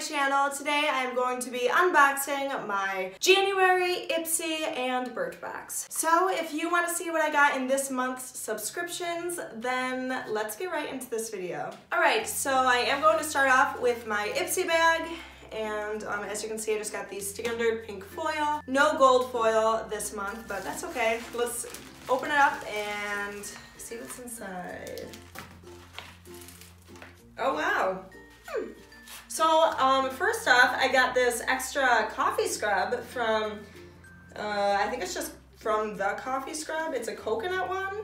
channel. Today I'm going to be unboxing my January Ipsy and Birchbox. So if you want to see what I got in this month's subscriptions, then let's get right into this video. Alright, so I am going to start off with my Ipsy bag. And as you can see, I just got the standard pink foil. No gold foil this month, but that's okay. Let's open it up and see what's inside. Oh wow. So first off, I got this extra coffee scrub from, I think it's just from The Coffee Scrub. It's a coconut one.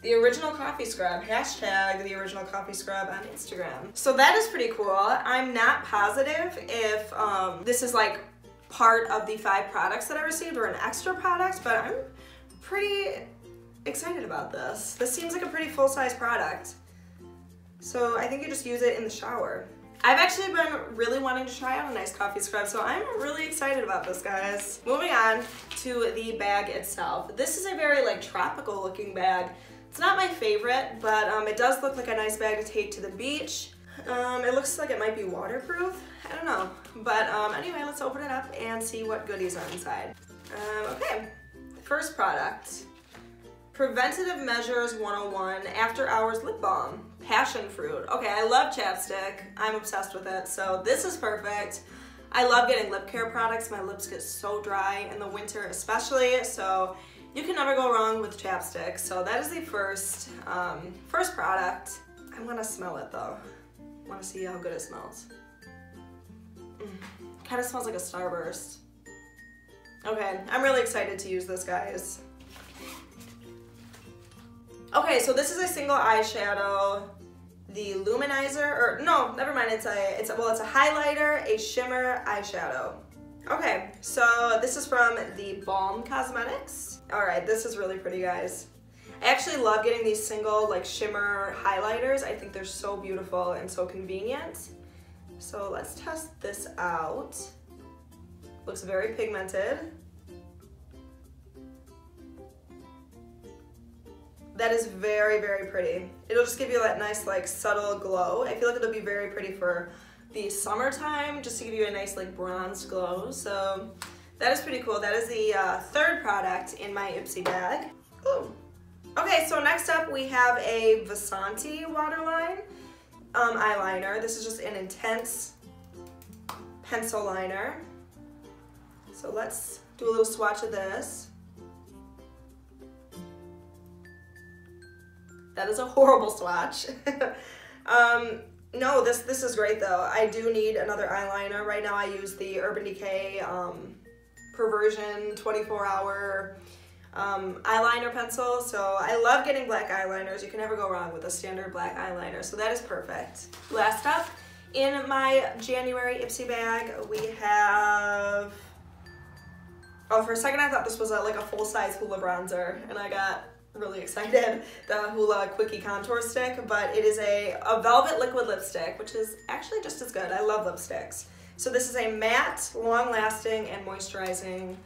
The original coffee scrub, hashtag the original coffee scrub on Instagram. So that is pretty cool. I'm not positive if this is like part of the 5 products that I received or an extra product, but I'm pretty excited about this. This seems like a pretty full-size product. So I think you just use it in the shower. I've actually been really wanting to try out a nice coffee scrub, so I'm really excited about this, guys. Moving on to the bag itself. This is a very like tropical looking bag. It's not my favorite, but it does look like a nice bag to take to the beach. It looks like it might be waterproof. I don't know. But anyway, let's open it up and see what goodies are inside. Okay, first product. Preventative Measures 101 After Hours Lip Balm. Passion fruit. Okay, I love chapstick. I'm obsessed with it, so this is perfect. I love getting lip care products. My lips get so dry in the winter especially, so you can never go wrong with chapstick. So that is the first product. I want to smell it though. I want to see how good it smells. Kind of smells like a Starburst. Okay, I'm really excited to use this, guys. Okay, so this is a single eyeshadow, the luminizer, or no, never mind. It's a highlighter, a shimmer eyeshadow. Okay, so this is from the Balm Cosmetics. All right, this is really pretty, guys. I actually love getting these single like shimmer highlighters. I think they're so beautiful and so convenient. So let's test this out. Looks very pigmented. That is very, very pretty. It'll just give you that nice, like, subtle glow. I feel like it'll be very pretty for the summertime, just to give you a nice, like, bronzed glow. So that is pretty cool. That is the third product in my Ipsy bag. Ooh. Okay, so next up we have a Vasanti waterline eyeliner. This is just an intense pencil liner. So let's do a little swatch of this. That is a horrible swatch. No, this is great though. I do need another eyeliner. Right now I use the Urban Decay Perversion 24-hour eyeliner pencil. So I love getting black eyeliners. You can never go wrong with a standard black eyeliner. So that is perfect. Last up, in my January Ipsy bag, we have... Oh, for a second I thought this was like a full-size Hoola bronzer, and I got really excited, the Hoola Quickie Contour Stick, but it is a velvet liquid lipstick, which is actually just as good. I love lipsticks. So this is a matte, long-lasting, and moisturizing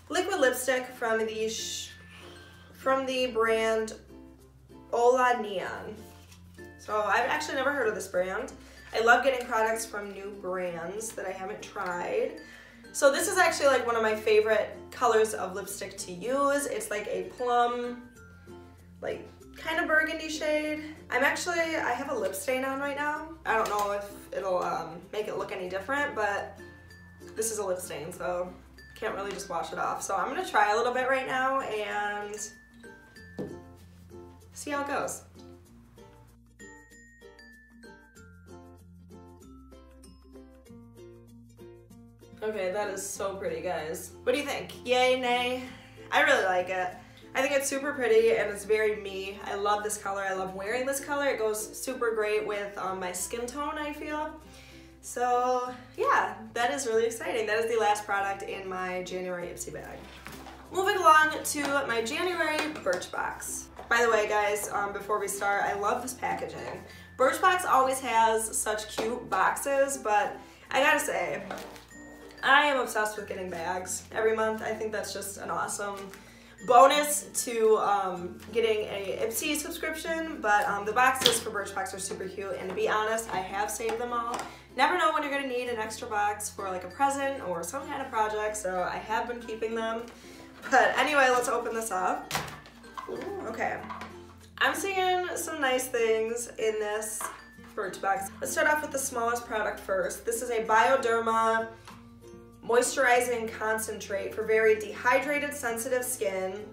liquid lipstick from the brand Ola Neon. So I've actually never heard of this brand. I love getting products from new brands that I haven't tried. So this is actually like one of my favorite colors of lipstick to use. It's like a plum, like kind of burgundy shade. I have a lip stain on right now. I don't know if it'll make it look any different, but this is a lip stain, so can't really just wash it off. So I'm gonna try a little bit right now and see how it goes. Okay, that is so pretty, guys. What do you think? Yay, nay? I really like it. I think it's super pretty and it's very me. I love this color. I love wearing this color. It goes super great with my skin tone, I feel. So yeah, that is really exciting. That is the last product in my January Ipsy bag. Moving along to my January Birchbox. By the way, guys, before we start, I love this packaging. Birchbox always has such cute boxes, but I gotta say, I am obsessed with getting bags every month. I think that's just an awesome bonus to getting a Ipsy subscription, but the boxes for Birchbox are super cute, and to be honest, I have saved them all never know when you're gonna need an extra box for like a present or some kind of project, so I have been keeping them. But anyway, let's open this up. Ooh, okay. I'm seeing some nice things in this Birchbox. Let's start off with the smallest product first. This is a Bioderma moisturizing concentrate for very dehydrated, sensitive skin.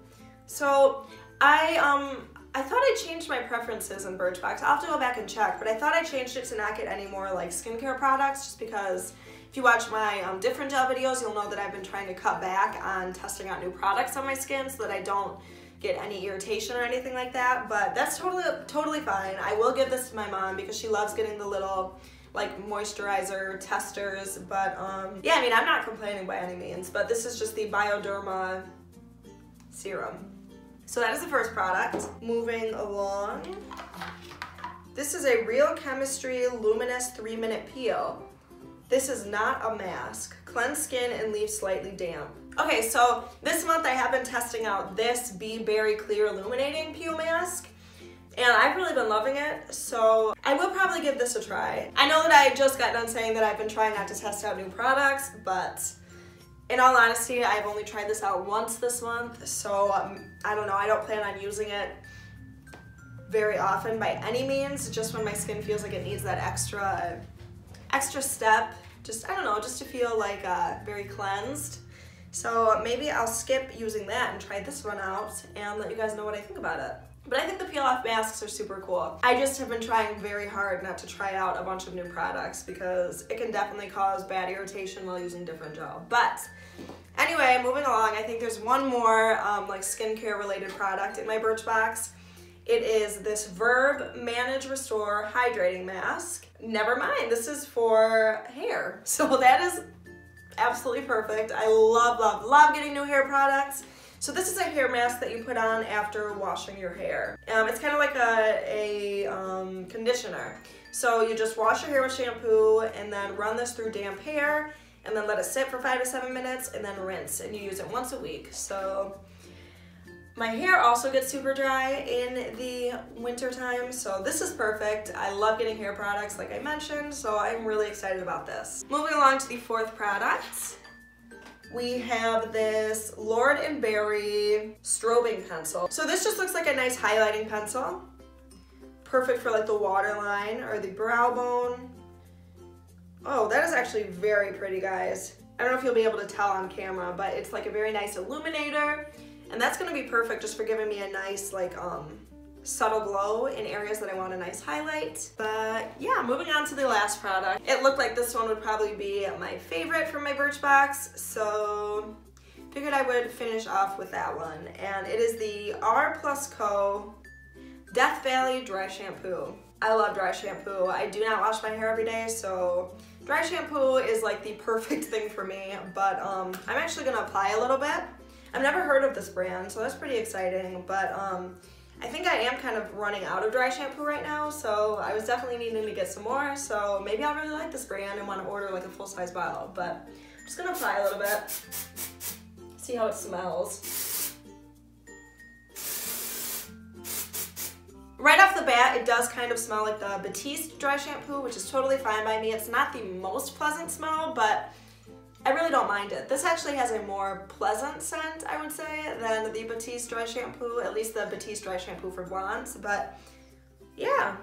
So I thought I changed my preferences in Birchbox. I'll have to go back and check, but I thought I changed it to not get any more like skincare products, just because if you watch my different gel videos, you'll know that I've been trying to cut back on testing out new products on my skin so that I don't get any irritation or anything like that, but that's totally fine. I will give this to my mom because she loves getting the little like moisturizer testers, but yeah, I mean, I'm not complaining by any means, but this is just the Bioderma serum. So that is the first product. Moving along, this is a Real Chemistry Luminous 3-Minute Peel. This is not a mask. Cleanse skin and leave slightly damp. Okay, so this month I have been testing out this Be Berry Clear Illuminating Peel Mask, and I've really been loving it, so I will probably give this a try. I know that I just got done saying that I've been trying not to test out new products, but in all honesty, I've only tried this out once this month, so I don't know, I don't plan on using it very often by any means, just when my skin feels like it needs that extra step, just, I don't know, just to feel like very cleansed. So maybe I'll skip using that and try this one out and let you guys know what I think about it. But I think the peel-off masks are super cool. I just have been trying very hard not to try out a bunch of new products because it can definitely cause bad irritation while using different gel. But anyway, moving along, I think there's one more like skincare related product in my Birchbox. It is this Verb Manage Restore Hydrating Mask. Never mind, this is for hair. So that is absolutely perfect. I love getting new hair products. So this is a hair mask that you put on after washing your hair. It's kind of like a conditioner. So you just wash your hair with shampoo and then run this through damp hair and then let it sit for 5 to 7 minutes and then rinse, and you use it once a week. So my hair also gets super dry in the winter time, so this is perfect. I love getting hair products like I mentioned, so I'm really excited about this. Moving along to the fourth product, we have this Lord & Berry strobing pencil. So this just looks like a nice highlighting pencil. Perfect for like the waterline or the brow bone. Oh, that is actually very pretty, guys. I don't know if you'll be able to tell on camera, but it's like a very nice illuminator. And that's gonna be perfect just for giving me a nice like subtle glow in areas that I want a nice highlight. But yeah, moving on to the last product. It looked like this one would probably be my favorite from my Birchbox, so figured I would finish off with that one. And it is the R Plus Co Death Valley Dry Shampoo. I love dry shampoo. I do not wash my hair every day, so dry shampoo is like the perfect thing for me, but I'm actually gonna apply a little bit. I've never heard of this brand, so that's pretty exciting, but I think I am kind of running out of dry shampoo right now, so I was definitely needing to get some more, so maybe I'll really like this brand and want to order like a full-size bottle, but I'm just gonna apply a little bit, see how it smells. Right off the bat, it does kind of smell like the Batiste dry shampoo, which is totally fine by me. It's not the most pleasant smell, but I really don't mind it. This actually has a more pleasant scent, I would say, than the Batiste dry shampoo, at least the Batiste dry shampoo for blondes. But yeah,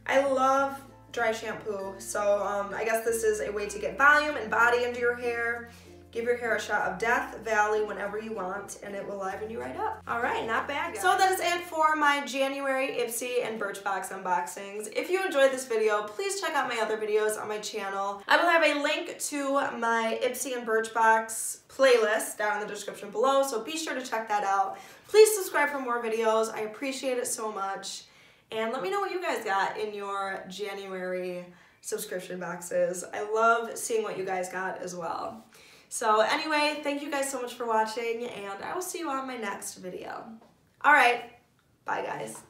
I love dry shampoo. So I guess this is a way to get volume and body into your hair. Give your hair a shot of Death Valley whenever you want, and it will liven you right up. All right, not bad, guys. So that is it for my January Ipsy and Birchbox unboxings. If you enjoyed this video, please check out my other videos on my channel. I will have a link to my Ipsy and Birchbox playlist down in the description below, so be sure to check that out. Please subscribe for more videos. I appreciate it so much. And let me know what you guys got in your January subscription boxes. I love seeing what you guys got as well. So anyway, thank you guys so much for watching, and I will see you on my next video. All right, bye guys.